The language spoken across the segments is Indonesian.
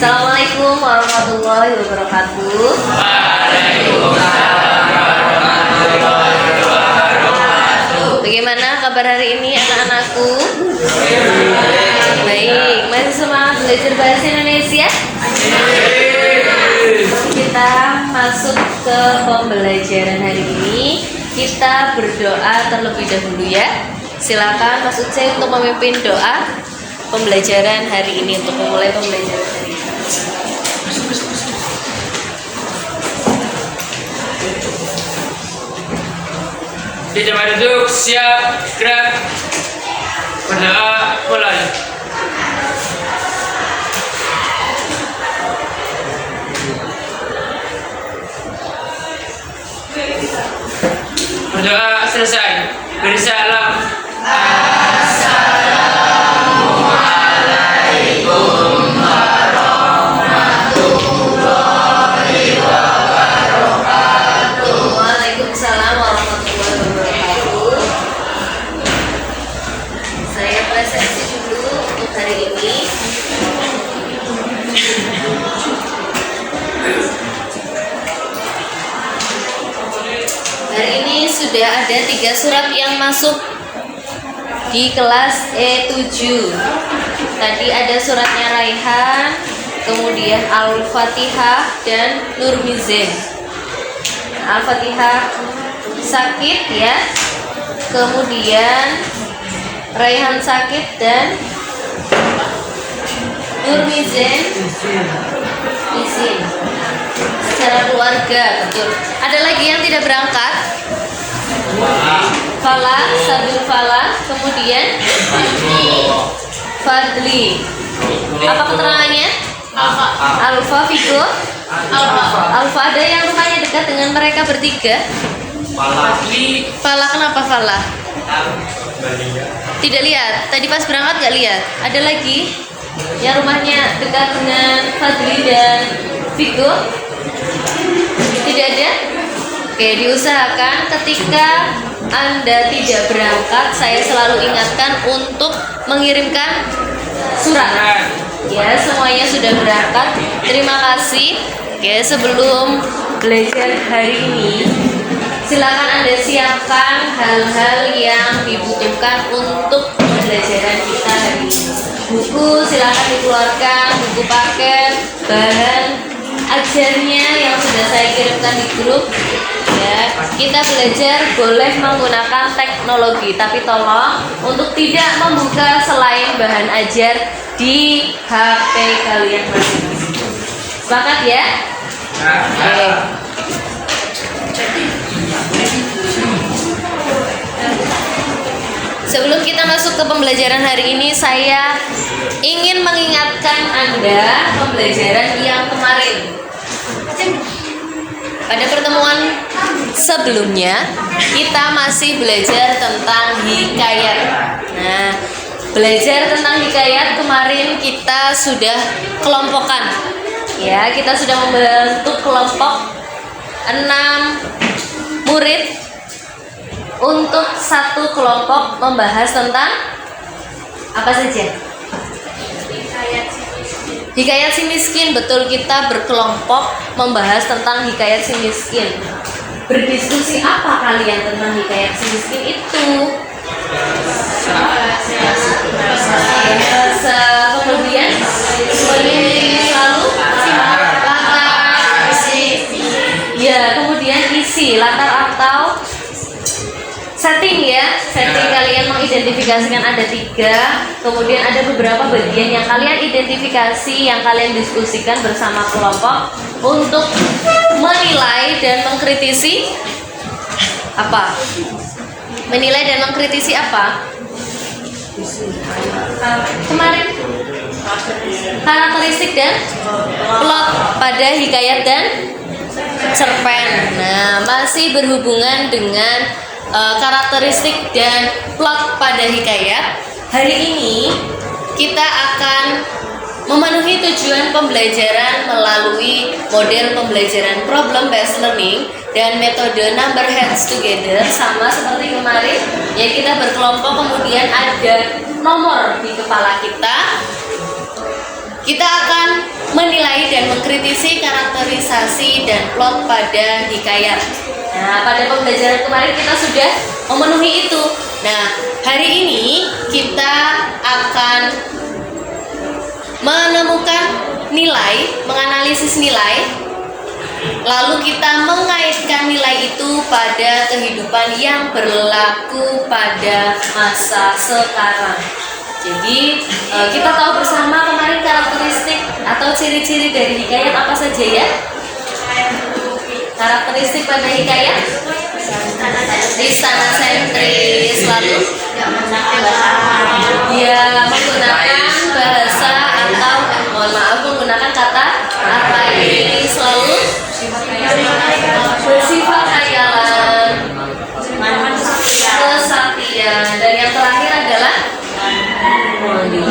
Assalamualaikum warahmatullahi wabarakatuh. Bagaimana kabar hari ini anak-anakku? Baik, masih semangat belajar bahasa Indonesia? Kita masuk ke pembelajaran hari ini. Kita berdoa terlebih dahulu ya. Silakan Mas Ucai untuk memimpin doa pembelajaran hari ini, untuk memulai pembelajaran hari ini. Tidak duduk, siap, gerak, berdoa, mulai. Berdoa selesai, beri salam. Waalaikumsalam warahmatullahi wabarakatuh. Saya presentasi dulu untuk hari ini. Hari ini sudah ada 3 surat yang masuk di kelas E7. Tadi ada suratnya Raihan, kemudian Al-Fatihah dan Nur Mizan. Al-Fatihah sakit ya, kemudian Raihan sakit dan Nur Mizan izin secara keluarga, betul. Ada lagi yang tidak berangkat? Falah, Sabil Falah, kemudian Fadli. Apa keterangannya? Alfa, Figo, Alfa. Ada yang rumahnya dekat dengan mereka bertiga? Falah, kenapa Falah? Tidak lihat. Tadi pas berangkat nggak lihat. Ada lagi yang rumahnya dekat dengan Fadli dan Figo? Tidak ada? Oke, diusahakan ketika Anda tidak berangkat, saya selalu ingatkan untuk mengirimkan surat. Ya, semuanya sudah berangkat. Terima kasih. Oke, sebelum belajar hari ini, silakan Anda siapkan hal-hal yang dibutuhkan untuk pembelajaran kita hari ini. Buku silakan dikeluarkan, buku paket, bahan ajarnya yang sudah saya kirimkan di grup. Ya, kita belajar boleh menggunakan teknologi, tapi tolong untuk tidak membuka selain bahan ajar di HP kalian masing-masing. Sepakat ya? Oke. Sebelum kita masuk ke pembelajaran hari ini, saya ingin mengingatkan Anda pembelajaran yang kemarin. Pada pertemuan sebelumnya, kita masih belajar tentang hikayat. Nah, belajar tentang hikayat kemarin kita sudah kelompokkan. Ya, kita sudah membentuk kelompok 6 murid untuk satu kelompok membahas tentang apa saja? Hikayat si miskin. Betul, kita berkelompok membahas tentang hikayat si miskin. Berdiskusi apa kalian tentang hikayat si miskin itu? Kemudian selalu latar, ya, kemudian isi latar atau setting ya. Setting kalian mengidentifikasikan ada 3. Kemudian ada beberapa bagian yang kalian identifikasi, yang kalian diskusikan bersama kelompok untuk menilai dan mengkritisi apa? Menilai dan mengkritisi apa? Kemarin karakteristik dan plot pada hikayat dan cerpen. Nah, masih berhubungan dengan karakteristik dan plot pada hikayat. Hari ini kita akan memenuhi tujuan pembelajaran melalui model pembelajaran problem based learning dan metode number heads together. Sama seperti kemarin ya, kita berkelompok, kemudian ada nomor di kepala kita. Kita akan menilai mengkritisi karakterisasi dan plot pada hikayat. Nah, pada pembelajaran kemarin kita sudah memenuhi itu. Nah, hari ini kita akan menemukan nilai, menganalisis nilai, lalu kita mengaitkan nilai itu pada kehidupan yang berlaku pada masa sekarang. Jadi kita tahu bersama kemarin karakteristik atau ciri-ciri dari hikayat apa saja ya? Karakteristik pada hikayat istana sentris, lalu dia menggunakan bahasa atau menggunakan kata arkaik, selalu bersifat khayalan, kesaktian, dan yang terakhir adalah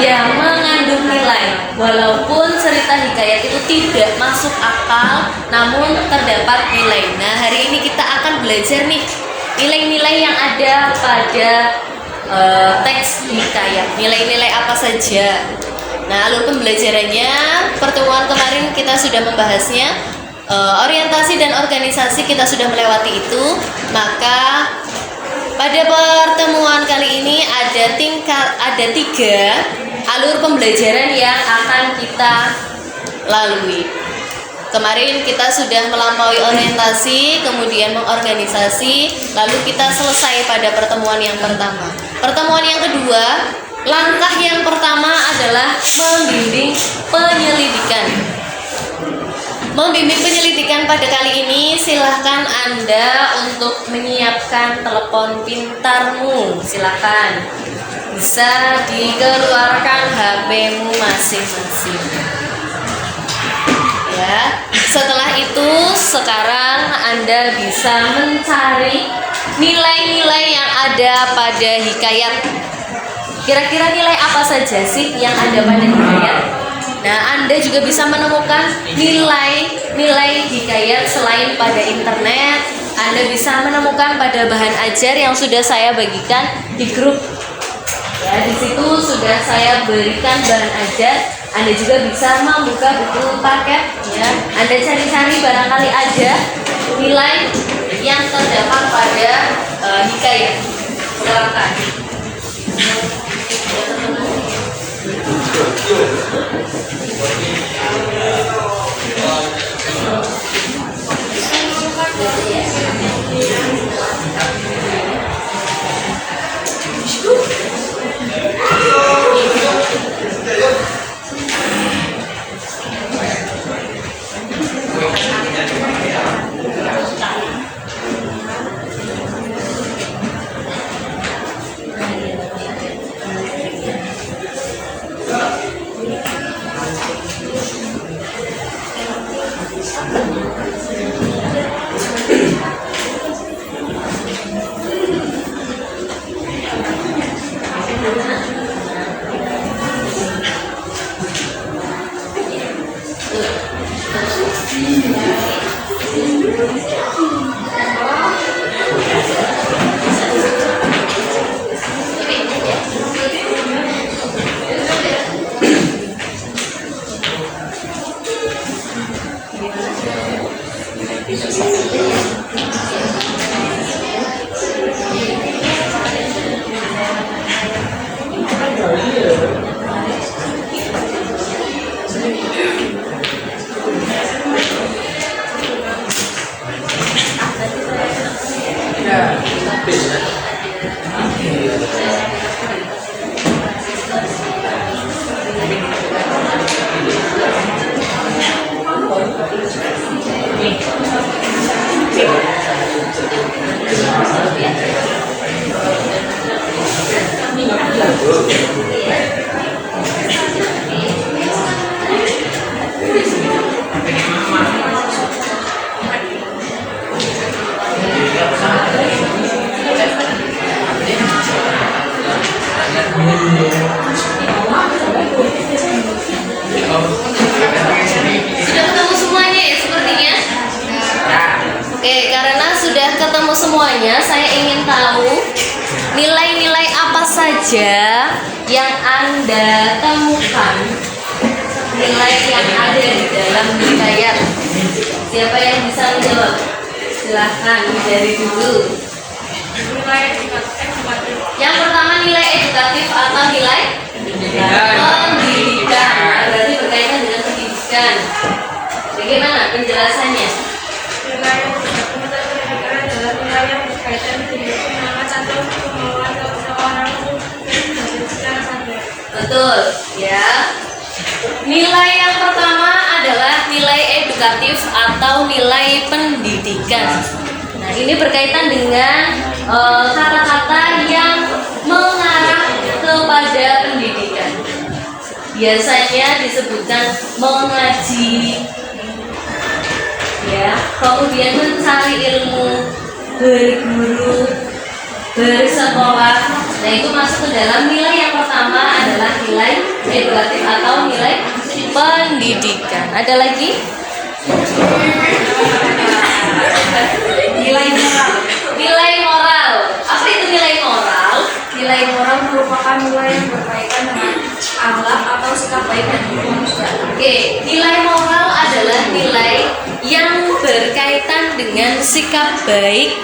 yang mengandung nilai. Walaupun cerita hikayat itu tidak masuk akal, namun terdapat nilai. Nah, hari ini kita akan belajar nih nilai-nilai yang ada pada teks hikayat. Nilai-nilai apa saja? Nah, alur pembelajarannya, pertemuan kemarin kita sudah membahasnya. Orientasi dan organisasi kita sudah melewati itu. Maka pada pertemuan kali ini ada 3 alur pembelajaran yang akan kita lalui. Kemarin kita sudah melampaui orientasi, kemudian mengorganisasi, lalu kita selesai pada pertemuan yang pertama. Pertemuan yang kedua, langkah yang pertama adalah membimbing penyelidikan. Membimbing penyelidikan pada kali ini, silahkan Anda untuk menyiapkan telepon pintarmu. Silahkan, bisa dikeluarkan HP-mu masing-masing. Ya, setelah itu sekarang Anda bisa mencari nilai-nilai yang ada pada hikayat. Kira-kira nilai apa saja sih yang ada pada hikayat? Nah, Anda juga bisa menemukan nilai-nilai hikayat selain pada internet. Anda bisa menemukan pada bahan ajar yang sudah saya bagikan di grup. Ya, di situ sudah saya berikan bahan ajar. Anda juga bisa membuka buku paket, ya. Anda cari-cari barangkali ada nilai yang terdapat pada hikayat. Silakan. Sudah ketemu semuanya ya sepertinya? Oke, karena sudah ketemu semuanya, saya ingin tahu nilai-nilai apa saja yang Anda temukan, nilai yang ada di dalam hikayat Nah, dari dulu. Yang pertama nilai edukatif atau nilai pendidikan. Nah, berarti berkaitan dengan pendidikan. Bagaimana penjelasannya? Nilai pendidikan adalah nilai yang berkaitan dengan semangat atau kemauan seseorang untuk belajar secara sadar. Betul, ya. Nilai yang pertama adalah nilai edukatif atau nilai pendidikan. Nah, ini berkaitan dengan kata-kata yang mengarah kepada pendidikan. Biasanya disebutkan mengaji, ya, kemudian mencari ilmu, berguru, bersekolah. Nah, itu masuk ke dalam nilai yang pertama adalah nilai edukatif atau nilai pendidikan. Ada lagi? Nilai moral. Nilai moral. Apa itu nilai moral? Nilai moral merupakan nilai yang berkaitan dengan akhlak atau sikap baik dan buruk manusia. Oke, nilai moral adalah nilai yang berkaitan dengan sikap baik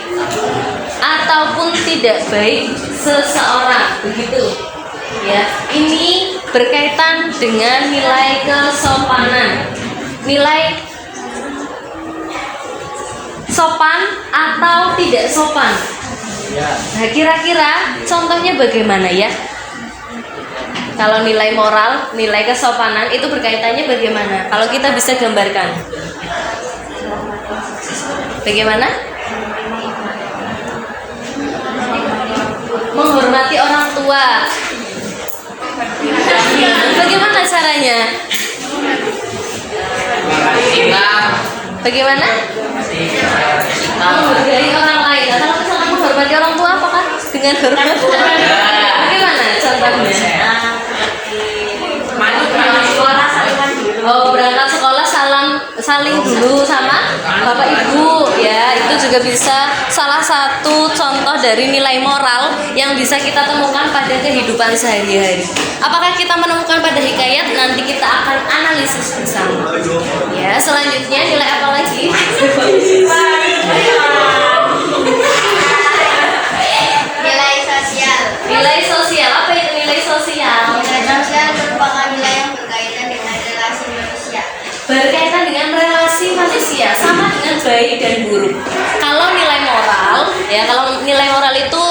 ataupun tidak baik seseorang, begitu. Ya, ini berkaitan dengan nilai kesopanan. Nilai sopan atau tidak sopan. Nah, kira-kira contohnya bagaimana ya? Kalau nilai moral, nilai kesopanan itu berkaitannya bagaimana? Kalau kita bisa gambarkan. Bagaimana? Menghormati orang tua. Bagaimana caranya? Bagaimana? Menghargai orang lain. Nah, kalau misalnya menghormati orang tua, apakah dengan hormat? Bagaimana contohnya? Oh, berangkat sekolah saling dulu sama bapak ibu, ya, itu juga bisa salah satu contoh dari nilai moral yang bisa kita temukan pada kehidupan sehari-hari. Apakah kita menemukan pada hikayat? Nanti kita akan analisis bersama. Ya, selanjutnya nilai apa lagi? Nilai sosial. Nilai sosial. Apa itu nilai sosial? Nilai sosial merupakan nilai yang berkaitan dengan relasi manusia. Berkaitan dengan relasi manusia, sama dengan baik dan buruk. Kalau nilai moral, ya, kalau nilai moral itu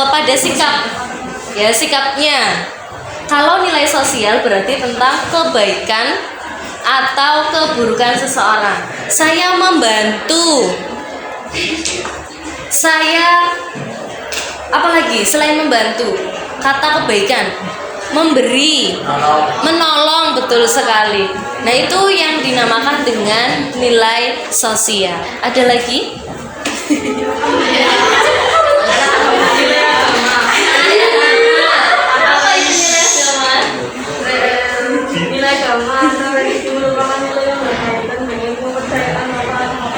pada sikap, ya, sikapnya. Kalau nilai sosial berarti tentang kebaikan atau keburukan seseorang. Saya membantu. Saya apalagi selain membantu? Kata kebaikan, memberi, menolong, betul sekali. Nah, itu yang dinamakan dengan nilai sosial. Ada lagi? Apa itu nilai agama? Nilai agama atau religi merupakan nilai yang berkaitan dengan kepercayaan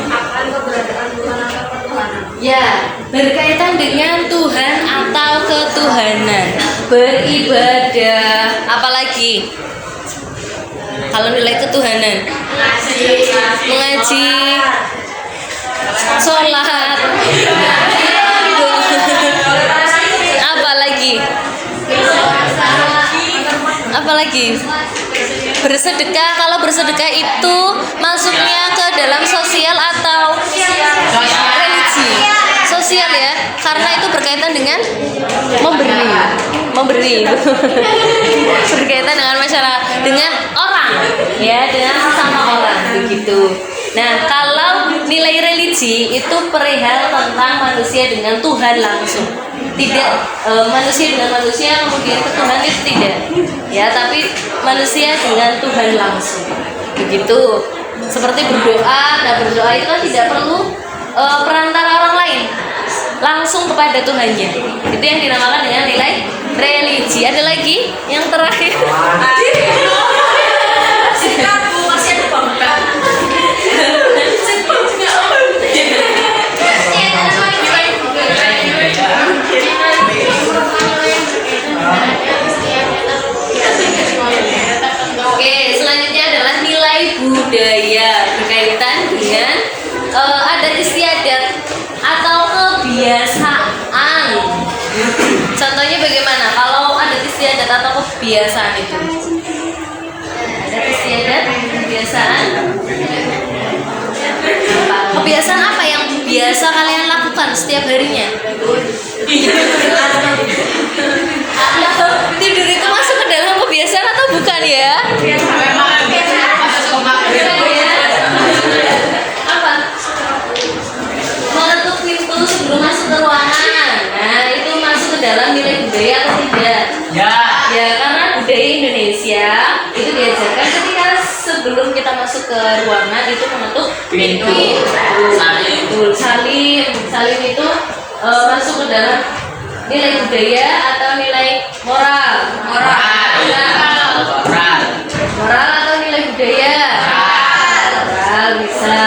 akan keberadaan Tuhan atau ketuhanan. Ya, berkaitan dengan Tuhan atau ketuhanan. Beribadah, apalagi? Kalau nilai ketuhanan, mengaji, sholat, apalagi? Apalagi? Bersedekah. Kalau bersedekah itu masuknya ke dalam sosial atau religi? Sosial, ya, karena itu berkaitan dengan memberi berkaitan dengan masyarakat, dengan orang, ya, dengan sesama orang, begitu. Nah, kalau nilai religi itu perihal tentang manusia dengan Tuhan langsung, tidak manusia dengan manusia kemudian ke Tuhan, itu tidak, ya, tapi manusia dengan Tuhan langsung, begitu. Seperti berdoa. Nah, berdoa itu kan tidak perlu perantara orang lain, langsung kepada Tuhannya. Itu yang dinamakan dengan nilai religi. Ada lagi yang terakhir? Oke, selanjutnya adalah nilai budaya berkaitan dengan adat istiadat kebiasaan. Contohnya bagaimana? Kalau adat istiadat atau kebiasaan itu? Adat istiadat, kebiasaan. Kebiasaan apa yang biasa kalian lakukan setiap harinya? Tidur itu masuk ke dalam kebiasaan atau bukan ya? Apa? Mengetuk pintu sebelum masuk ke ruangan. Nah, itu masuk ke dalam nilai budaya atau tidak? Ya. Ya, karena budaya Indonesia itu diajarkan ketika sebelum kita masuk ke ruangan itu mengetuk Pintu. Salim. Salim itu masuk ke dalam nilai budaya atau nilai moral? Moral atau nilai budaya? Moral bisa.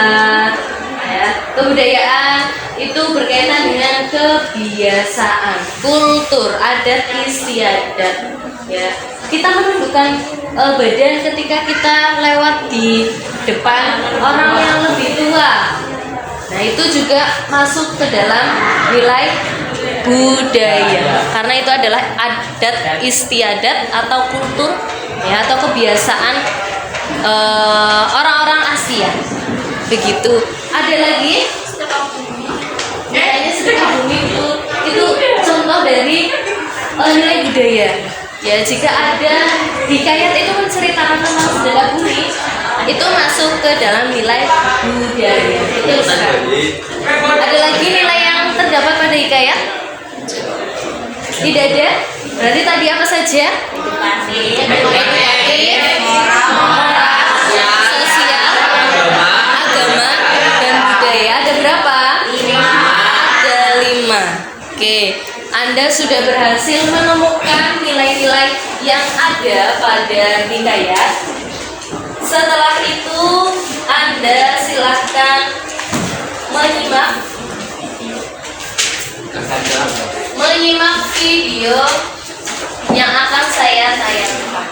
Ya, kebudayaan itu berkaitan dengan kebiasaan, kultur, adat istiadat. Ya, kita menundukkan badan ketika kita lewat di depan orang yang lebih tua. Nah, itu juga masuk ke dalam nilai budaya. Karena itu adalah adat istiadat atau kultur ya atau kebiasaan orang-orang Asia. Begitu. Ada lagi? Kayaknya sedekah bumi itu contoh dari nilai budaya. Ya, jika ada hikayat itu menceritakan tentang sedekah bumi, itu masuk ke dalam nilai budaya. Betul sekali. Ada lagi nilai yang terdapat pada hikayat? Tidak ada? Berarti tadi apa saja? Edukatif, moral, sosial, agama, dan budaya. Ada berapa? 5. Oke, Anda sudah berhasil menemukan nilai-nilai yang ada pada hikayat. Setelah itu Anda silahkan menyimak video yang akan saya tayangkan.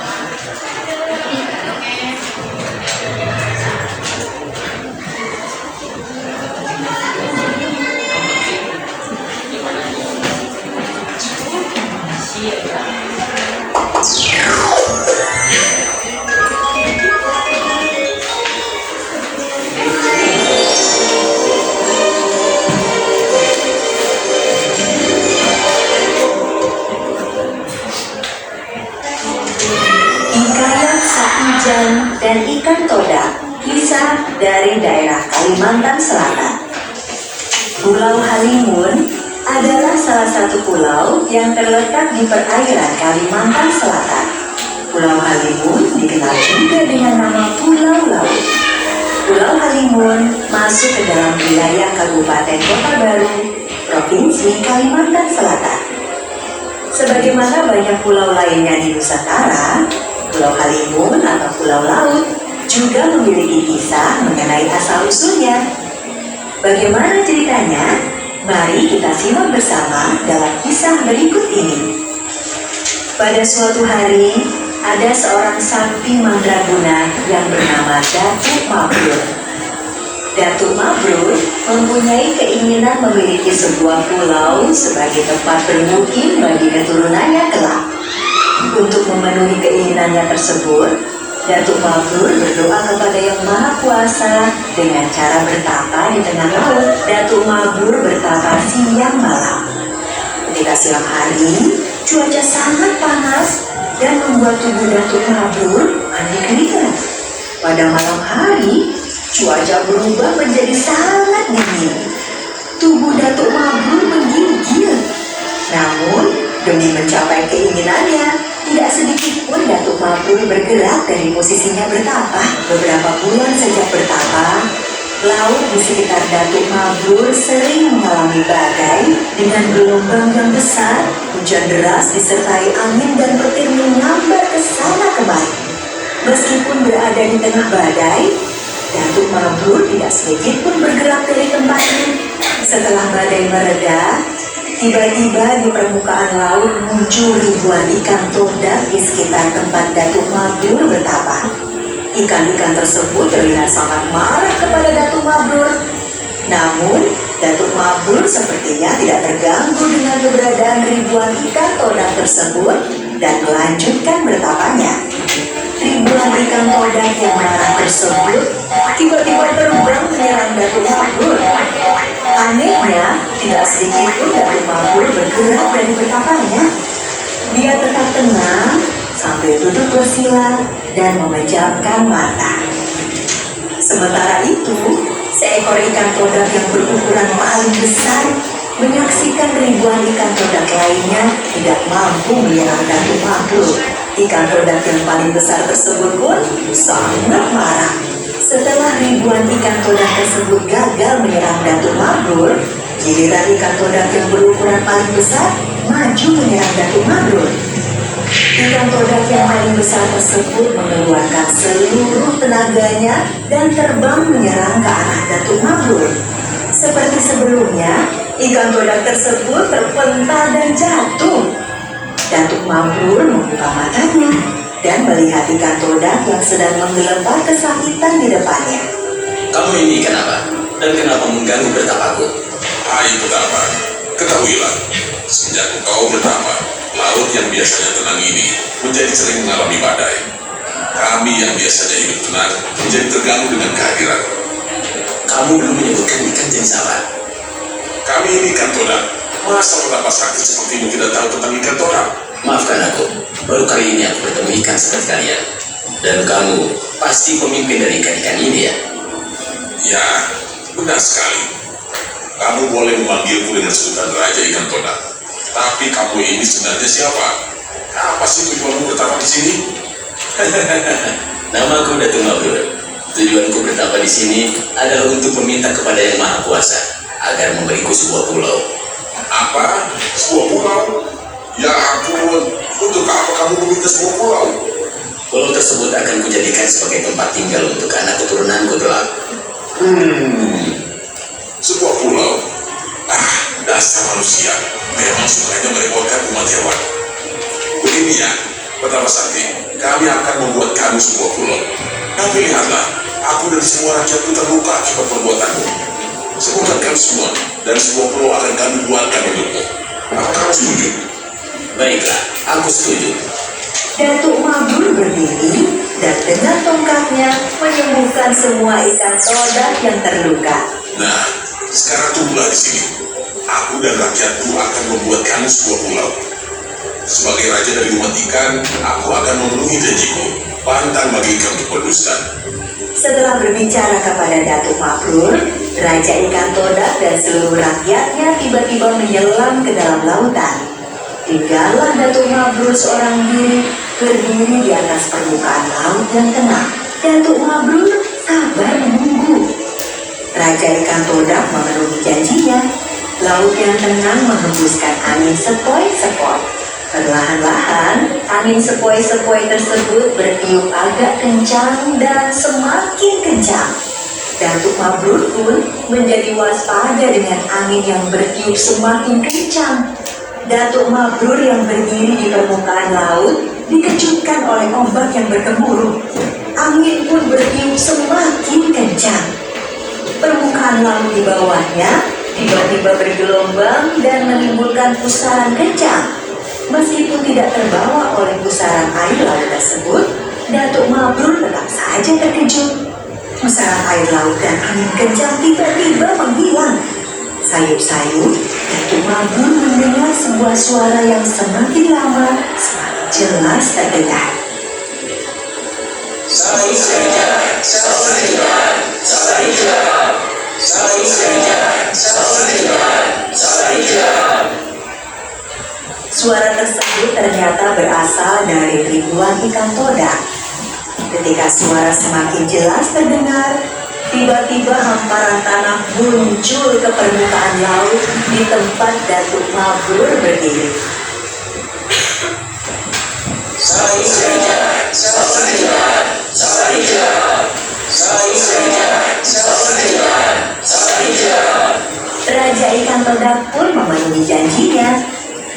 Hikayat Sapi Jan dan Ikan Toda, kisah dari daerah Kalimantan Selatan. Pulau Halimun adalah salah satu pulau yang terletak di perairan Kalimantan Selatan. Pulau Halimun dikenal juga dengan nama Pulau Laut. Pulau Halimun masuk ke dalam wilayah Kabupaten Kota Baru, Provinsi Kalimantan Selatan. Sebagaimana banyak pulau lainnya di Nusantara, Pulau Halimun atau Pulau Laut juga memiliki kisah mengenai asal-usulnya. Bagaimana ceritanya? Mari kita simak bersama dalam kisah berikut ini. Pada suatu hari, ada seorang sakti mandraguna yang bernama Datuk Mabrur. Datuk Mabrur mempunyai keinginan memiliki sebuah pulau sebagai tempat bermukim bagi keturunannya kelak. Untuk memenuhi keinginannya tersebut, Datuk Mabrur berdoa kepada Yang Maha Kuasa dengan cara bertapa di tengah laut. Datuk Mabrur bertapa siang malam. Ketika siang hari, cuaca sangat panas dan membuat tubuh Datuk Mabrur mandi keringat. Pada malam hari, cuaca berubah menjadi sangat dingin. Tubuh Datuk Mabrur menggigil. Namun, demi mencapai keinginannya, tidak sedikit pun Datuk Mabrur bergerak dari posisinya bertapa. Beberapa bulan sejak bertapa, laut di sekitar Datuk Mabrur sering mengalami badai dengan gelombang yang besar, hujan deras disertai angin dan petir menyambar ke sana kemari. Meskipun berada di tengah badai, Datuk Mabrur tidak sedikit pun bergerak dari tempatnya. Setelah badai mereda, tiba-tiba di permukaan laut muncul ribuan ikan toda di sekitar tempat Datuk Mabrur bertapa. Ikan-ikan tersebut terlihat sangat marah kepada Datuk Mabrur. Namun, Datuk Mabrur sepertinya tidak terganggu dengan keberadaan ribuan ikan todak tersebut dan melanjutkan bertapanya. Ribuan ikan todak yang marah tersebut tiba-tiba terbang menyerang Datuk Mabrur. Anehnya, tidak sedikit pun Datuk Mabrur bergerak dari betapanya. Dia tetap tenang sambil duduk bersila dan memejamkan mata. Sementara itu, seekor ikan todak yang berukuran paling besar menyaksikan ribuan ikan todak lainnya tidak mampu menyerang Datuk Mabrur. Ikan todak yang paling besar tersebut pun sangat marah. Setelah ribuan ikan todak tersebut gagal menyerang Datuk Mabrur, giliran ikan todak yang berukuran paling besar maju menyerang Datuk Mabrur. Ikan todak yang paling besar tersebut mengeluarkan seluruh tenaganya dan terbang menyerang ke arah Datuk Mabrur. Seperti sebelumnya, ikan todak tersebut terpental dan jatuh. Datuk Mabrur membuka matanya dan melihat ikan todak yang sedang menggelepar kesakitan di depannya. Kamu ini ikan apa? Dan kenapa mengganggu bertapaku? Hai petapa, ketahuilah, sejak engkau bertapa, laut yang biasanya tenang ini menjadi sering mengalami badai. Kami yang biasanya hidup tenang menjadi terganggu dengan kehadiran. Kamu belum menyebutkan ikan jenis apa? Kami ini ikan todak. Masa petapa sakti sepertimu tidak tahu tentang ikan todak? Maafkan aku, baru kali ini aku bertemu ikan seperti kalian. Dan kamu pasti pemimpin dari ikan-ikan ini ya? Ya, benar sekali. Kamu boleh memanggilku dengan sebutan Raja Ikan Todak. Tapi kamu ini sebenarnya siapa? Apa sih tujuanmu bertapa di sini? Namaku Datuk Mabrur. Tujuanku bertapa di sini adalah untuk meminta kepada Yang Maha Kuasa agar memberiku sebuah pulau. Apa? Sebuah pulau? Ya ampun, untuk apa kamu meminta sebuah pulau? Pulau tersebut akan kujadikan sebagai tempat tinggal untuk anak keturunanku kelak. Sebuah pulau? Ah, dasar manusia. Memang sukanya merepotkan umat hewan. Begini ya, Petapa Sakti, kami akan membuat kamu sebuah pulau. Tapi lihatlah, aku dan semua rakyatku terluka akibat perbuatanmu. Sebutkan kami semua, dan sebuah pulau akan kami buatkan untukmu. Apa kamu setuju? Baiklah, aku setuju. Datuk Mabrur berdiri dan dengan tongkatnya menyembuhkan semua ikan todak yang terluka. Nah, sekarang tunggulah di sini. Aku dan rakyatku akan membuat kamu sebuah pulau. Sebagai raja dari umat ikan, aku akan memenuhi janjiku. Pantang bagi ikan untuk berdusta. Setelah berbicara kepada Datuk Mabrur, Raja Ikan Todak dan seluruh rakyatnya tiba-tiba menyelam ke dalam lautan. Tinggallah Datuk Mabrur seorang diri berdiri di atas permukaan laut yang tenang. Datuk Mabrur sabar menunggu. Raja Ikan Todak memenuhi janjinya. Laut yang tenang menghembuskan angin sepoi-sepoi. Perlahan-lahan, angin sepoi-sepoi tersebut bertiup agak kencang dan semakin kencang. Datuk Mabrur pun menjadi waspada dengan angin yang bertiup semakin kencang. Datuk Mabrur yang berdiri di permukaan laut dikejutkan oleh ombak yang bergemuruh. Angin pun bertiup semakin kencang. Permukaan laut di bawahnya tiba-tiba bergelombang dan menimbulkan pusaran kencang. Meskipun tidak terbawa oleh pusaran air laut tersebut, Datuk Mabrur tetap saja terkejut. Pusaran air laut dan angin kencang tiba-tiba menghilang. Sayup-sayup, Datuk Mabrur mendengar sebuah suara yang semakin lama semakin jelas terdengar. Suara tersebut ternyata berasal dari ribuan ikan todak. Ketika suara semakin jelas terdengar, tiba-tiba hamparan tanah muncul ke permukaan laut di tempat Datuk Mabrur berdiri. Raja Ikan Todak pun memenuhi janjinya.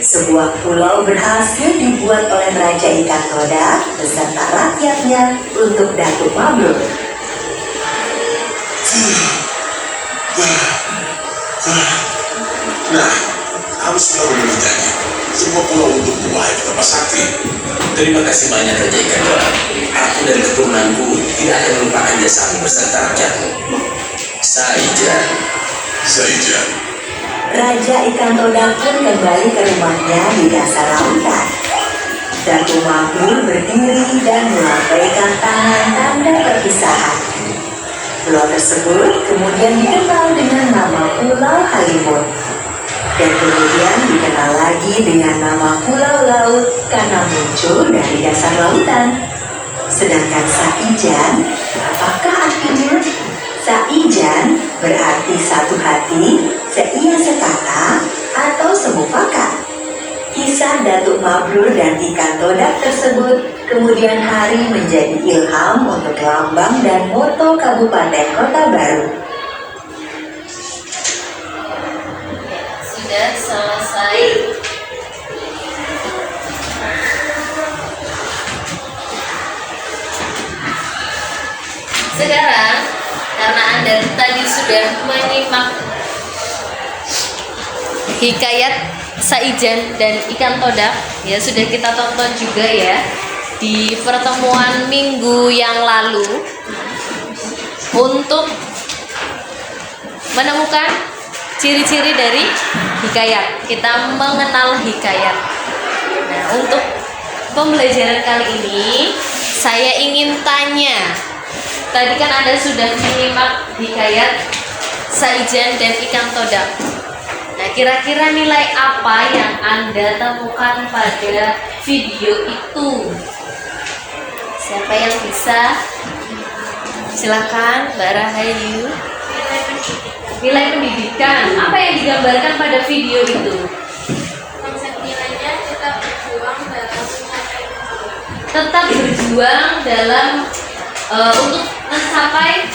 Sebuah pulau berhasil dibuat oleh Raja Ikan Todak beserta rakyatnya untuk Datuk Mabrur. kamu sudah memenuhi janji. Sebuah pulau untukmu, wahai Petapa Sakti. Terima kasih banyak Raja Ikan Toda. Aku dan keturunanku tidak akan melupakan jasamu beserta rakyatmu. Saijan. Saijan. Raja Ikan Toda pun kembali ke rumahnya di dasar lautan. Datuk Mabrur berdiri dan melambaikan tangan tanda perpisahan. Pulau tersebut kemudian dikenal dengan nama Pulau Halimun. Dan kemudian dikenal lagi dengan nama Pulau Laut karena muncul dari dasar lautan. Sedangkan Saijan, apakah artinya? Saijan berarti satu hati, seia sekata, atau semufakat. Kisah Datuk Mabrur dan Ikan Todak tersebut kemudian hari menjadi ilham untuk lambang dan moto Kabupaten Kota Baru. Sudah selesai. Sekarang karena Anda tadi sudah menyimak hikayat Saijan dan Ikan Todak, ya sudah kita tonton juga ya di pertemuan minggu yang lalu untuk menemukan ciri-ciri dari hikayat. Kita mengenal hikayat. Nah, untuk pembelajaran kali ini saya ingin tanya. Tadi kan Anda sudah menyimak hikayat Saijan dan Ikan Todak. Nah, kira-kira nilai apa yang Anda temukan pada video itu? Siapa yang bisa? Silakan, Mbak Rahayu. Nilai pendidikan. Apa yang digambarkan pada video itu? Konsep nilainya tetap berjuang dalam mencapai tujuan. Tetap berjuang dalam untuk mencapai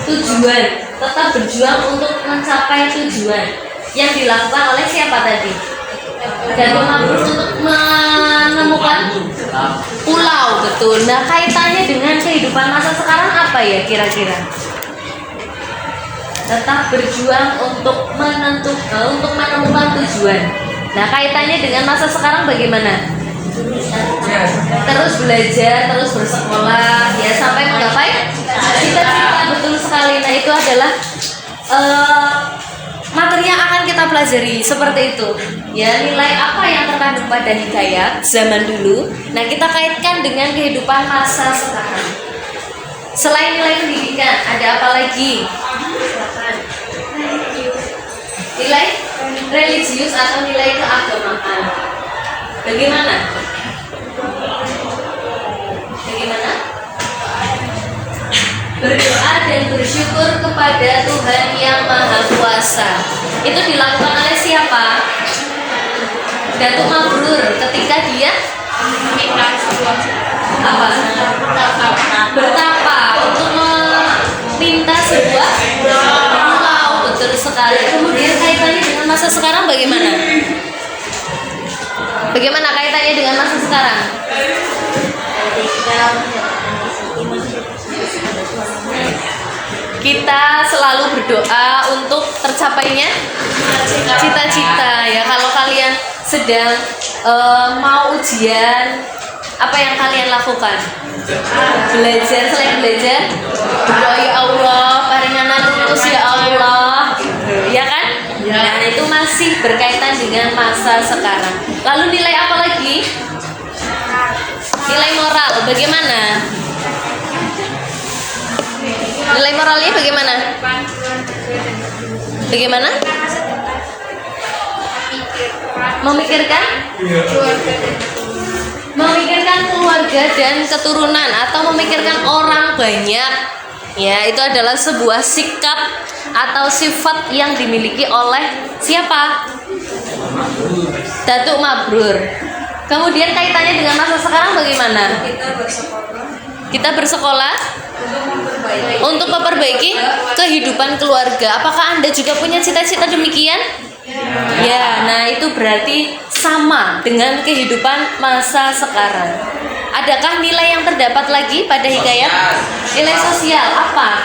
tujuan. Tetap berjuang untuk mencapai tujuan. Yang dilakukan oleh siapa tadi? Datuk Mabrur untuk menemukan pulau, betul. Nah, kaitannya dengan kehidupan masa sekarang apa ya kira-kira? Tetap berjuang untuk menemukan tujuan. Nah, kaitannya dengan masa sekarang bagaimana? Terus belajar, terus bersekolah, ya sampai menggapai cita-cita, betul sekali. Nah, itu adalah materi yang akan kita pelajari seperti itu. Ya, nilai apa yang terkandung pada hikayat zaman dulu. Nah, kita kaitkan dengan kehidupan masa sekarang. Selain nilai pendidikan, ada apa lagi? Nilai religius atau nilai keagamaan. Bagaimana? Berdoa dan bersyukur kepada Tuhan Yang Maha Kuasa. Itu dilakukan oleh siapa? Datuk Mabrur ketika dia bertapa untuk meminta sebuah pulau, betul sekali. Kemudian kaitannya dengan masa sekarang bagaimana? Bagaimana kaitannya dengan masa sekarang? Kita selalu berdoa untuk tercapainya cita-cita ya. Kalau kalian sedang mau ujian, apa yang kalian lakukan? Belajar, selain belajar berdoa, ya Allah paringanan lulus ya Allah, ya kan? Nah, itu masih berkaitan dengan masa sekarang. Lalu nilai apa lagi? Nilai moral bagaimana? Nilai moralnya bagaimana? Bagaimana? Memikirkan keluarga dan keturunan atau memikirkan orang banyak. Ya, itu adalah sebuah sikap atau sifat yang dimiliki oleh siapa? Datuk Mabrur. Kemudian kaitannya dengan masa sekarang bagaimana? Kita bersekolah untuk memperbaiki kehidupan keluarga. Apakah Anda juga punya cita-cita demikian? Ya, nah itu berarti sama dengan kehidupan masa sekarang. Adakah nilai yang terdapat lagi pada hikayat? Nilai sosial apa?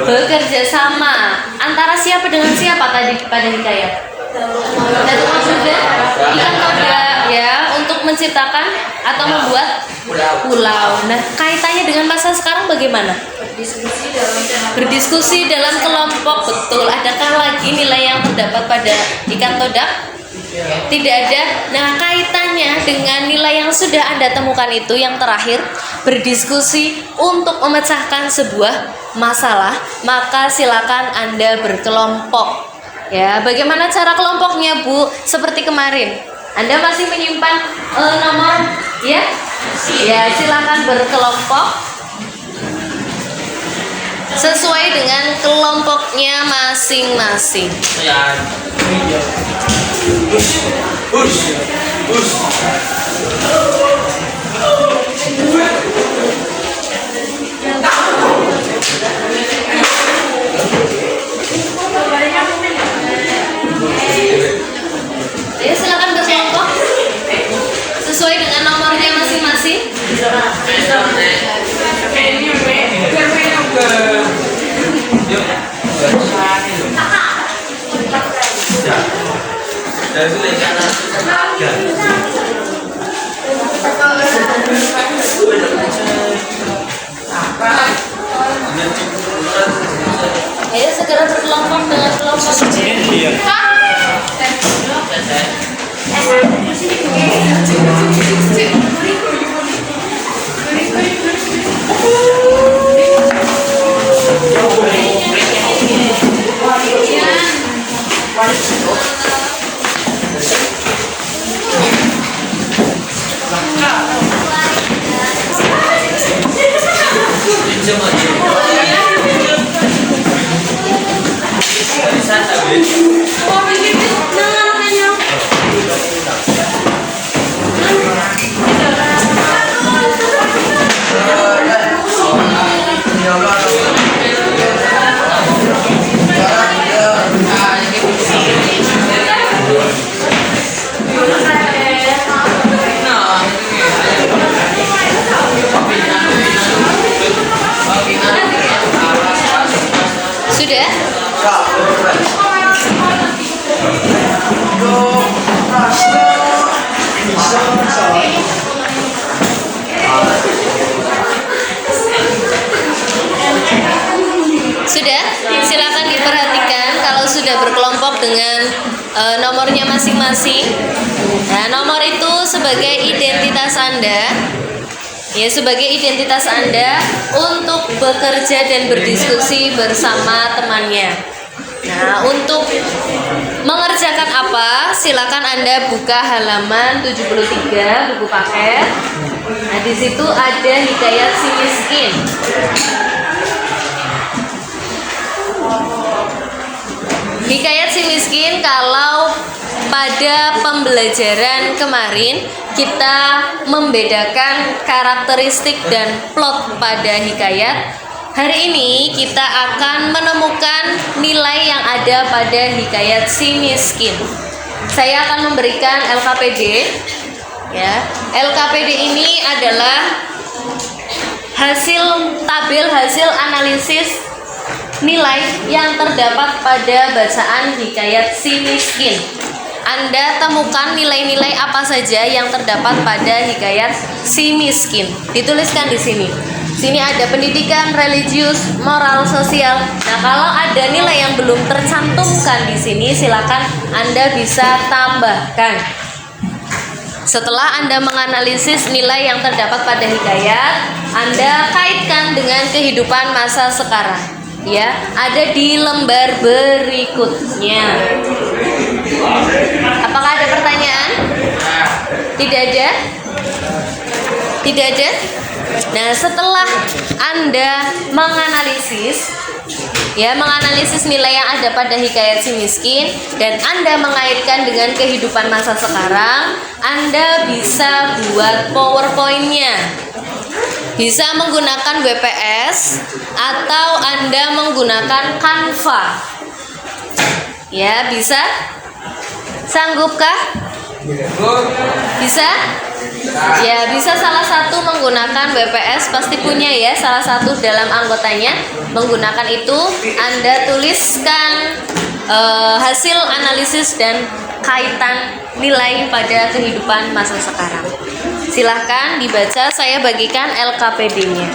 Bekerja sama antara siapa dengan siapa tadi pada hikayat? Datuk Maksudnya ikan toda ya, untuk menciptakan atau membuat pulau. Nah, kaitannya dengan masa sekarang bagaimana? Berdiskusi dalam kelompok, betul. Adakah lagi nilai yang terdapat pada ikan todak? Tidak ada. Nah, kaitannya dengan nilai yang sudah Anda temukan itu yang terakhir, berdiskusi untuk memecahkan sebuah masalah, maka silakan Anda berkelompok. Ya, bagaimana cara kelompoknya, Bu? Seperti kemarin. Anda masih menyimpan nomor ya? Ya, silakan berkelompok sesuai dengan kelompoknya masing-masing. Ayo silakan berkelompok sesuai dengan nomornya masing-masing. Ayo segera berkelompok dengan kelompok. Sudah? Sudah? Silakan diperhatikan kalau sudah berkelompok dengan nomornya masing-masing. Nah, nomor itu sebagai identitas Anda. Ya, sebagai identitas Anda untuk bekerja dan berdiskusi bersama temannya. Nah, untuk mengerjakan apa? Silakan Anda buka halaman 73 buku paket. Nah, di situ ada hikayat si miskin. Hikayat si miskin, kalau pada pembelajaran kemarin kita membedakan karakteristik dan plot pada hikayat, hari ini kita akan menemukan nilai yang ada pada hikayat si miskin. Saya akan memberikan LKPD. Ya, LKPD ini adalah hasil tabel hasil analisis nilai yang terdapat pada bacaan hikayat si miskin. Anda temukan nilai-nilai apa saja yang terdapat pada hikayat si miskin. Dituliskan di sini. Sini ada pendidikan, religius, moral, sosial. Nah, kalau ada nilai yang belum tercantumkan di sini, silakan Anda bisa tambahkan. Setelah Anda menganalisis nilai yang terdapat pada hikayat, Anda kaitkan dengan kehidupan masa sekarang. Ya, ada di lembar berikutnya. Apakah ada pertanyaan? Tidak ada? Tidak ada? Nah, setelah Anda menganalisis nilai yang ada pada hikayat si miskin dan Anda mengaitkan dengan kehidupan masa sekarang, Anda bisa buat PowerPoint-nya. Bisa menggunakan WPS atau Anda menggunakan Canva. Ya, bisa. Sanggupkah? Bisa? Ya, bisa salah satu menggunakan BPS, pasti punya ya salah satu dalam anggotanya. Menggunakan itu Anda tuliskan hasil analisis dan kaitan nilai pada kehidupan masa sekarang. Silahkan dibaca, saya bagikan LKPD-nya.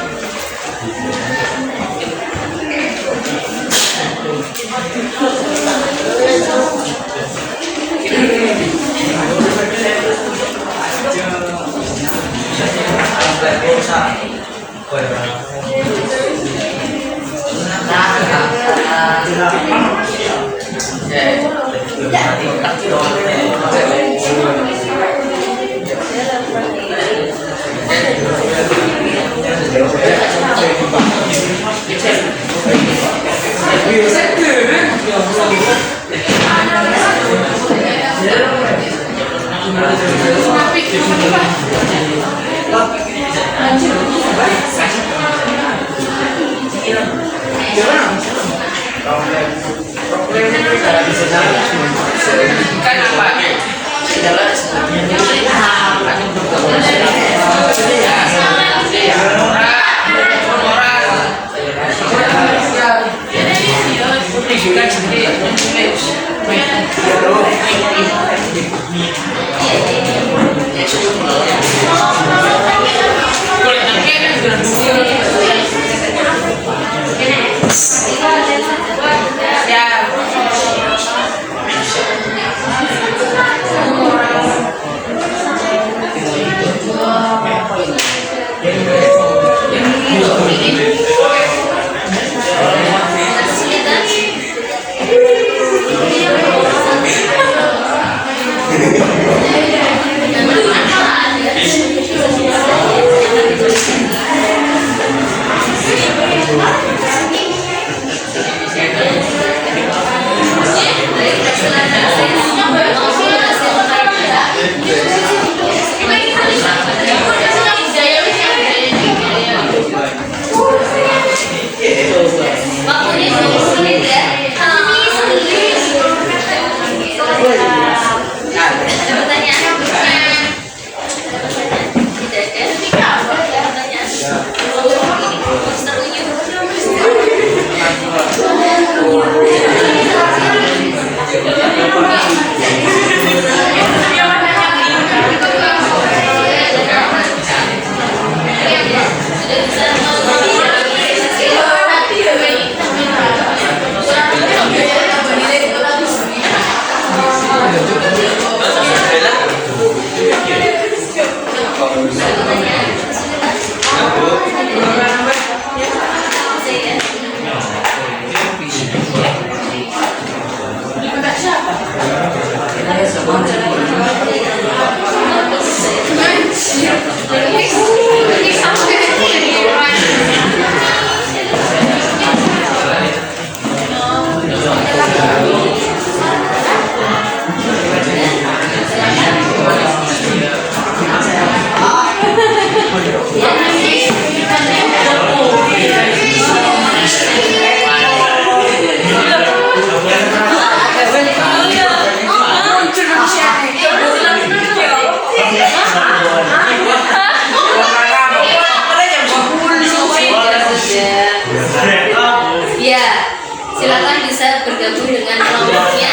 Ya, silakan bisa bergabung dengan kelompoknya.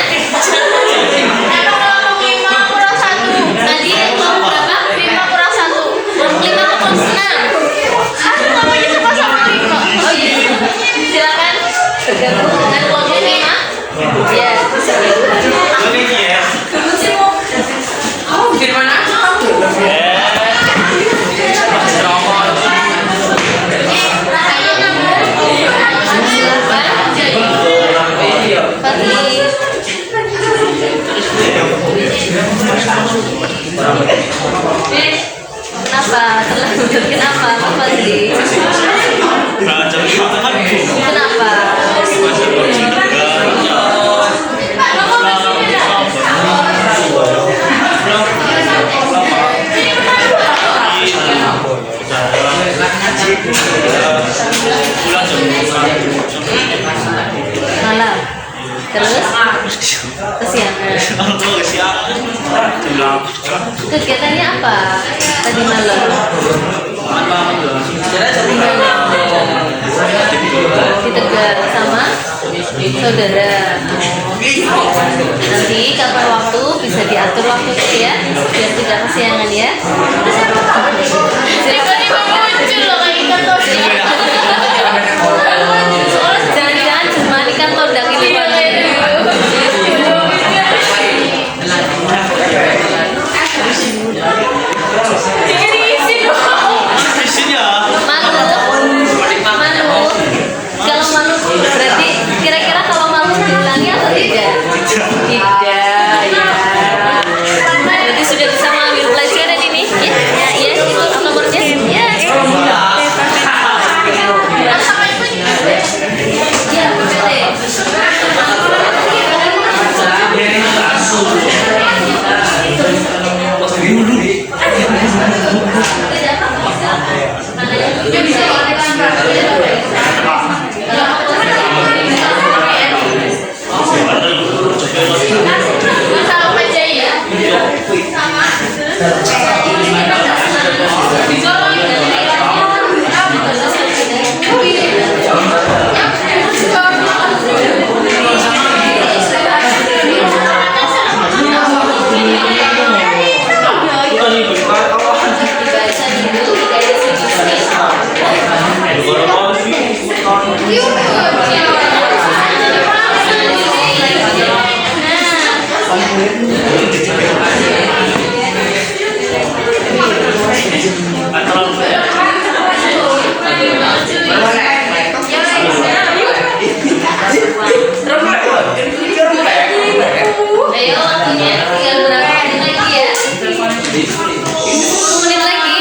Tadi kelompok berapa? 5 kurang 1. 5 kurang 6. Oh iya, silakan bergabung dengan kelompok 5. Ya, bisa Kenapa? Kenapa? Apa sih? Kenapa? Malam. Terus kesiangan. Kegiatannya apa tadi malam? Di Tegal sama saudara. Nanti kapan waktu bisa diatur waktunya ya, biar tidak kesiangan ya. Tiba-tiba muncul loh kayak ikan todak. Jangan-jangan cuma ikan todak ini Pak. Kalau malu berarti kira-kira kalau malu diulangi atau tidak? Tidak ya. Berarti sudah bisa mengambil pelajaran ini ya? Ya, itu nomornya ya. Ya, ayo waktunya tinggal berapa menit lagi ya? 10 menit lagi.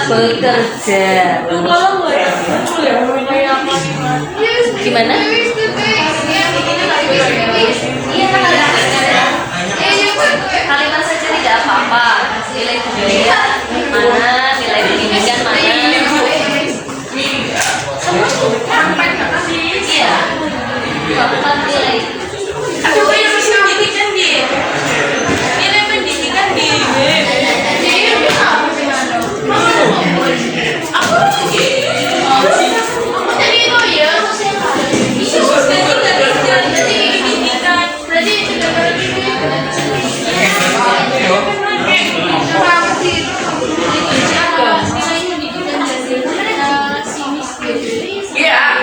bekerja. Kalau nggak ya, muncul ya kayak apa Gimana? Kalimat saja tidak apa-apa. Nilai budaya mana, nilai pendidikan mana. Iya. Keempat nilai. Aduh, ini masih pendidikan di. Ini pendidikan di. Aku lagi. Jadi itu ya. Berarti tidak Iya.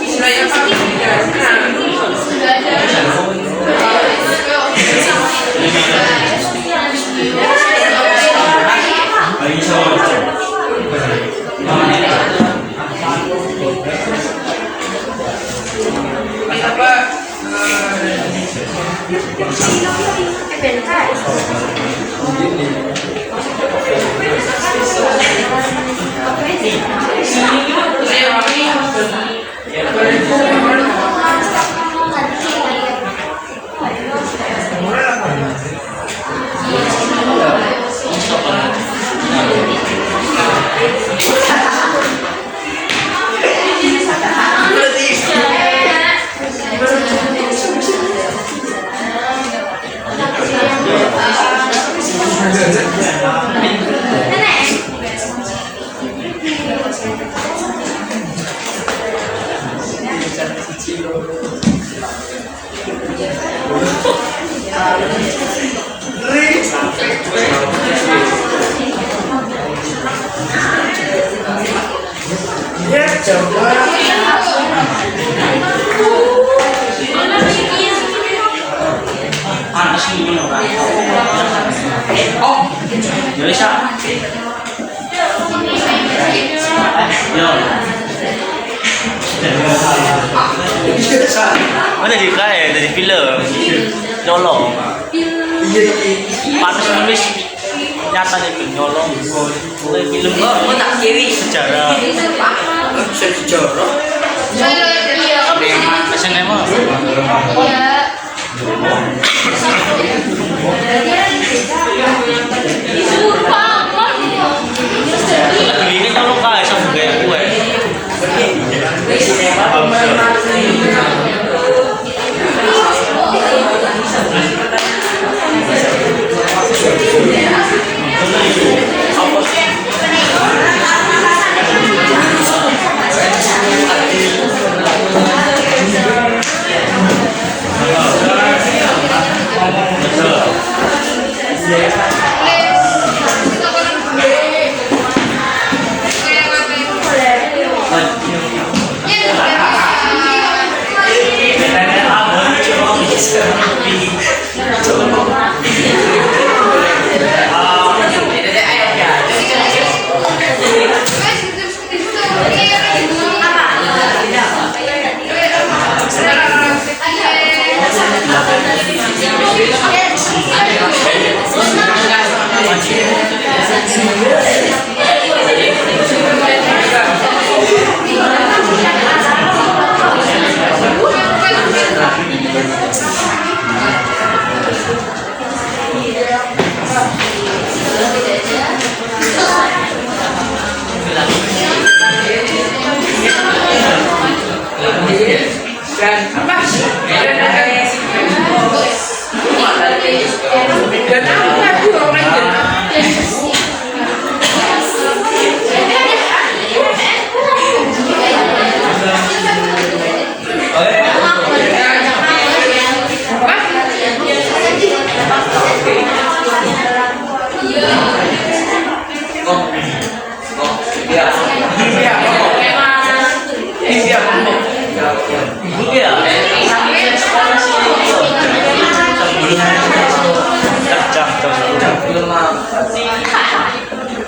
Istilahnya apa? Mana jadi kaya dari film nyolong. Panas nulis nyata itu nyolong. Mulai film tak kiri sejarah. sejarah. SNM apa? Ini nyolong kaya sama kayak gue.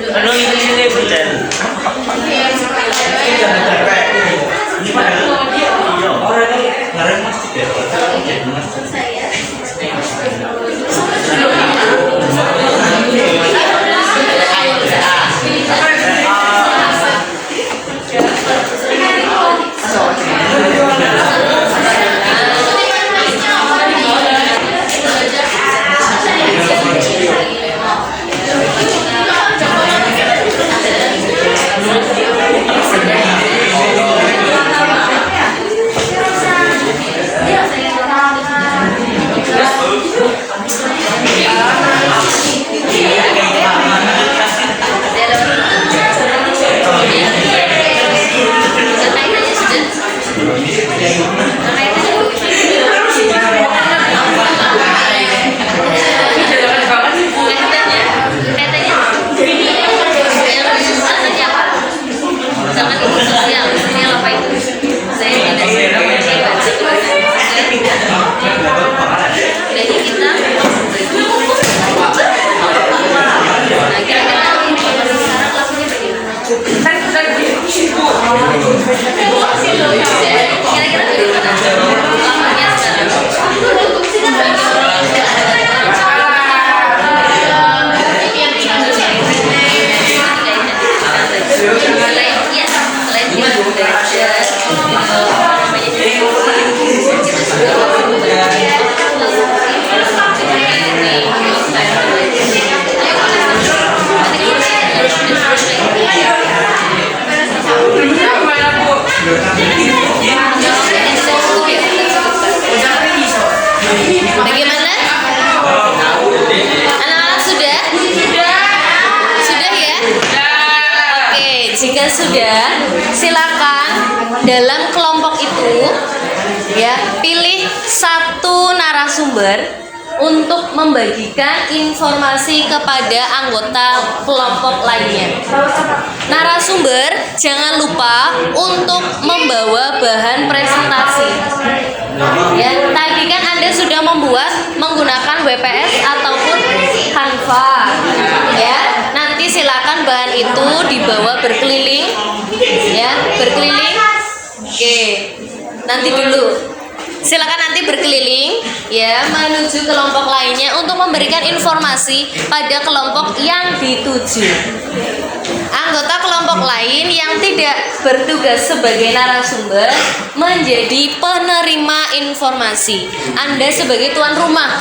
Ano yung sinipo dyan? Ngarang mas tiga. sudah, silakan dalam kelompok itu ya pilih satu narasumber untuk membagikan informasi kepada anggota kelompok lainnya. Narasumber jangan lupa untuk membawa bahan presentasi. Ya, tadi kan Anda sudah membuat menggunakan WPS ataupun Canva. Ya, nanti silakan bahan itu dibawa berkeliling. Ya, berkeliling. Oke. Nanti dulu. Silakan nanti berkeliling ya menuju kelompok lainnya untuk memberikan informasi pada kelompok yang dituju. Anggota kelompok lain yang tidak bertugas sebagai narasumber menjadi penerima informasi. Anda sebagai tuan rumah.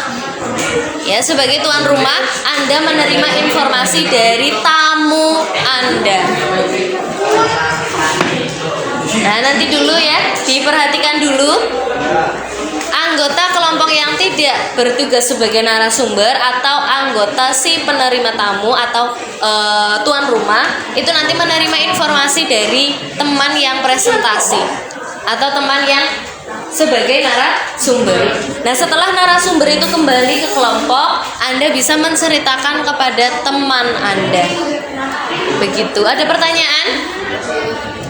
Ya, sebagai tuan rumah Anda menerima informasi dari tamu Anda. Nah, nanti dulu ya, diperhatikan dulu. Anggota kelompok yang tidak bertugas sebagai narasumber atau anggota si penerima tamu atau tuan rumah itu nanti menerima informasi dari teman yang presentasi atau teman yang sebagai narasumber. Nah, setelah narasumber itu kembali ke kelompok, Anda bisa menceritakan kepada teman Anda. Begitu. Ada pertanyaan?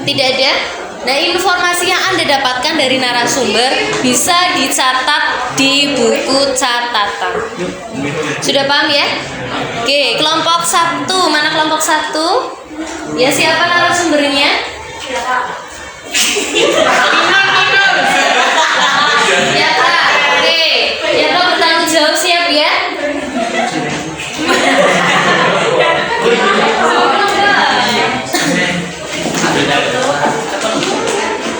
Tidak ada? Nah, informasi yang Anda dapatkan dari narasumber bisa dicatat di buku catatan. Sudah paham ya? Oke, kelompok 1. Mana kelompok 1? Ya, siapa narasumbernya? Ya, Kak. Oke, ya, Kak bertanggung jawab, siap ya?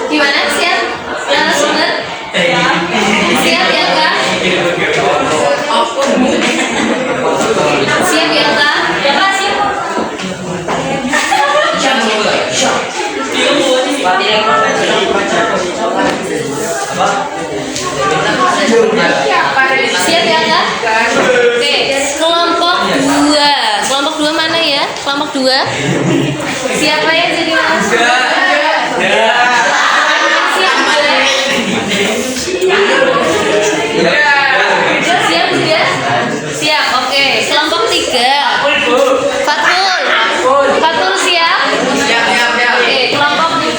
Gimana, siap? Narasumber? Siap ya, Kak? Siap ya, Kak? Ya, Kak, siap. Siap ya, Kak? Oke, kelompok 2. Kelompok 2 mana ya? Kelompok 2. Siapa yang jadi narasumber? Siap sudah? Siap, oke. Kelompok 3. Fatul siap? Oke, kelompok 4.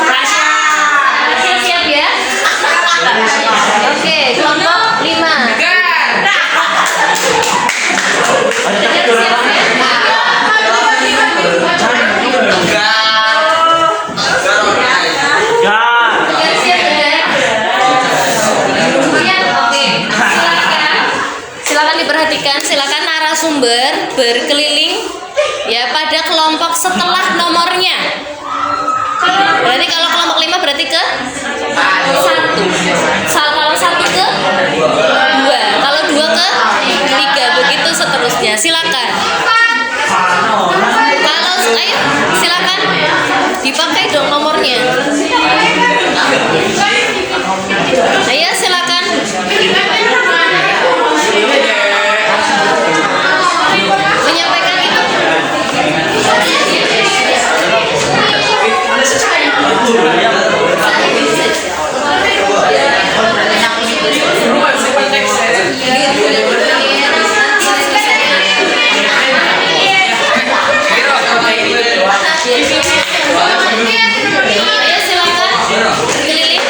Rasya siap ya? Oke, kelompok 5. Silakan narasumber berkeliling ya pada kelompok setelah nomornya. Berarti kalau kelompok 5 berarti ke 1. Kalau 1 ke 2, kalau 2 ke 3, begitu seterusnya. Silakan. Kalau ayo silakan dipakai dong nomornya. Ayo silakan. Menyampaikan itu. Ayo silakan berkeliling.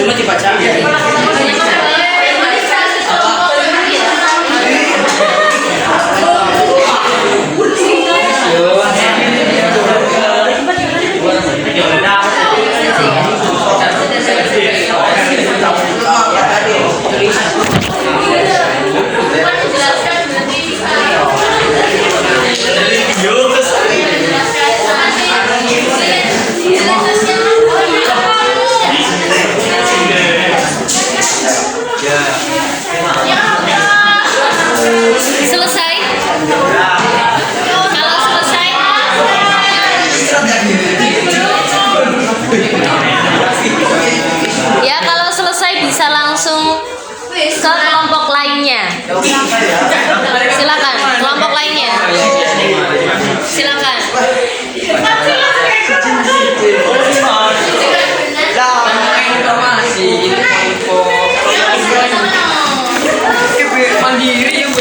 Cuma dibaca. langsung ke kelompok lainnya. Silakan, kelompok lainnya. Silakan. Mandiri yang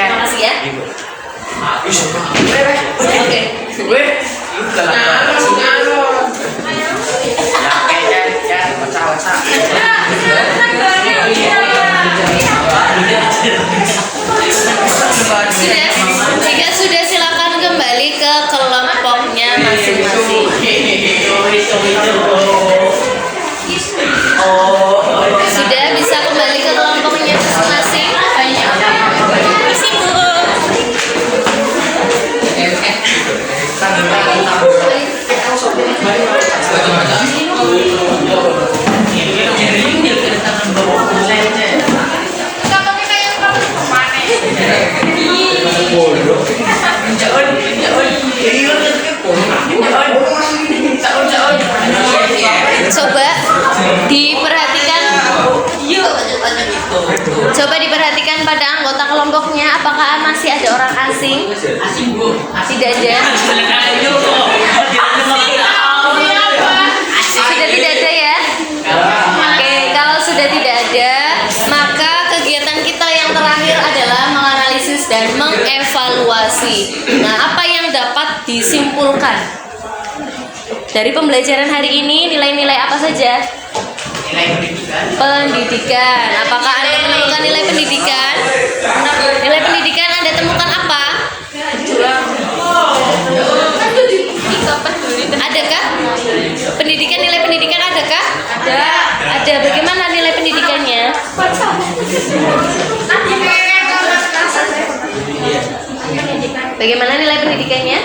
Makasih ya. Oke. Jika sudah silakan kembali ke kelompoknya masing-masing. Sudah bisa kembali ke kelompoknya masing-masing. Coba diperhatikan pada anggota kelompoknya, apakah masih ada orang asing? Tidak ada. Sudah tidak ada ya? Oke, kalau sudah tidak ada, maka kegiatan kita yang terakhir adalah menganalisis dan mengevaluasi. Nah, apa yang dapat disimpulkan dari pembelajaran hari ini? Nilai-nilai apa saja? Pendidikan. Apakah Anda menemukan nilai pendidikan? Nilai pendidikan Anda temukan apa? Adakah? Pendidikan, nilai pendidikan adakah? Ada. Bagaimana nilai pendidikannya? Bagaimana nilai pendidikannya?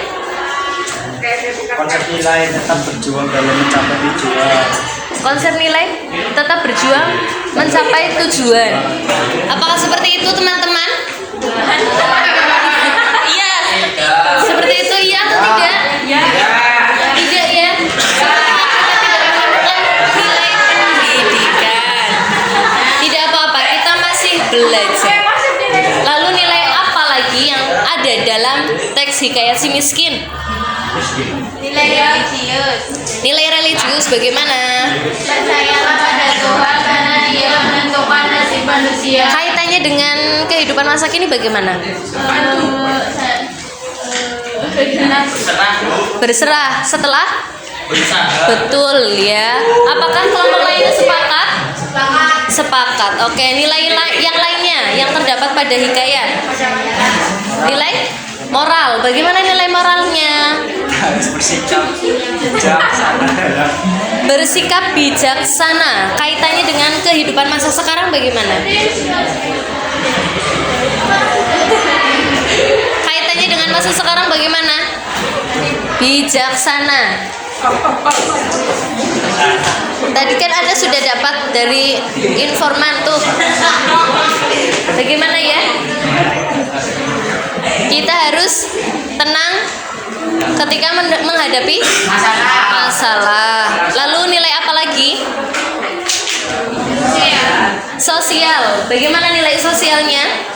konsep nilai tetap berjuang dalam mencapai tujuan. Konsep nilai tetap berjuang mencapai tujuan. Apakah seperti itu teman-teman? Iya. Seperti itu iya atau tidak? Tidak ya. Nilai pendidikan. Tidak apa-apa, kita masih belajar. Lalu nilai apa lagi yang ada dalam teks Hikayat Si Miskin? Nilai religius. Nilai religius bagaimana? Percayalah pada Tuhan karena Dia menentukan nasib manusia. Kaitannya dengan kehidupan masa kini bagaimana? Berserah setelah? Betul ya. Apakah kelompok lainnya sepakat? Sepakat. Oke, nilai yang lainnya yang terdapat pada hikayat. Nilai moral. Bagaimana nilai moralnya? Bersikap bijaksana. Kaitannya dengan kehidupan masa sekarang bagaimana? Kaitannya dengan masa sekarang bagaimana? Bijaksana. Tadi kan Anda sudah dapat dari informan tuh. Bagaimana ya? Kita harus tenang ketika menghadapi masalah. Lalu nilai apa lagi? Sosial. Bagaimana nilai sosialnya?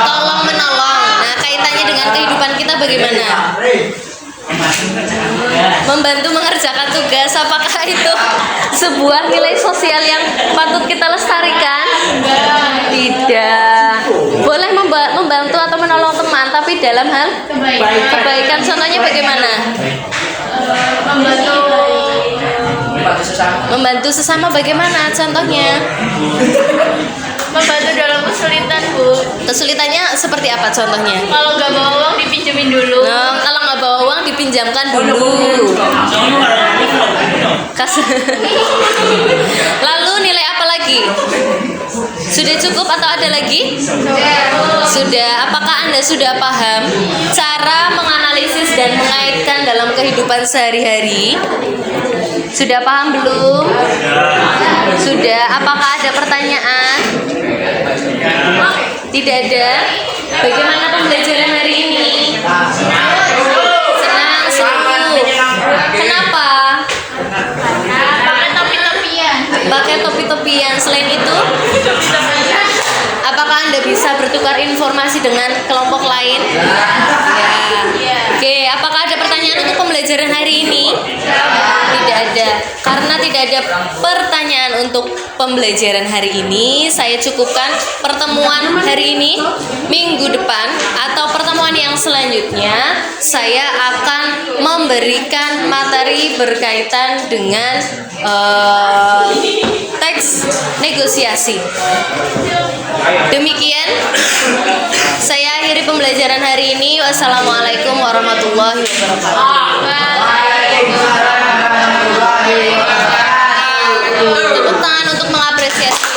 Tolong menolong. Nah, kaitannya dengan kehidupan kita bagaimana? Membantu mengerjakan tugas. Apakah itu sebuah nilai sosial yang patut kita lestarikan? Tidak. Boleh membantu atau menolong teman, tapi dalam hal kebaikan. Contohnya bagaimana? Membantu sesama bagaimana contohnya? Membantu dalam kesulitan, Bu. Kesulitannya seperti apa contohnya? Kalau nggak bawa uang dipinjemin dulu. Nah, kalau nggak bawa uang dipinjamkan dulu. Lalu nilai apa lagi? Sudah cukup atau ada lagi? Sudah. Apakah Anda sudah paham cara menganalisis dan mengaitkan dalam kehidupan sehari-hari? Sudah paham belum? Sudah. Apakah ada pertanyaan? Tidak ada. Bagaimana pembelajaran hari ini? Senang, seru. Kenapa? Pakai topi-topian. Pakai topi-topian. Selain itu, apakah Anda bisa bertukar informasi dengan kelompok lain? Ya. Oke, apakah ada pertanyaan untuk pembelajaran hari ini? Tidak ada. Karena tidak ada pertanyaan untuk pembelajaran hari ini, saya cukupkan pertemuan hari ini. Minggu depan atau pertemuan yang selanjutnya, saya akan memberikan materi berkaitan dengan teks negosiasi. Demikian saya akhiri pembelajaran hari ini. Wassalamualaikum warahmatullahi wabarakatuh. Tepuk tangan untuk mengapresiasi.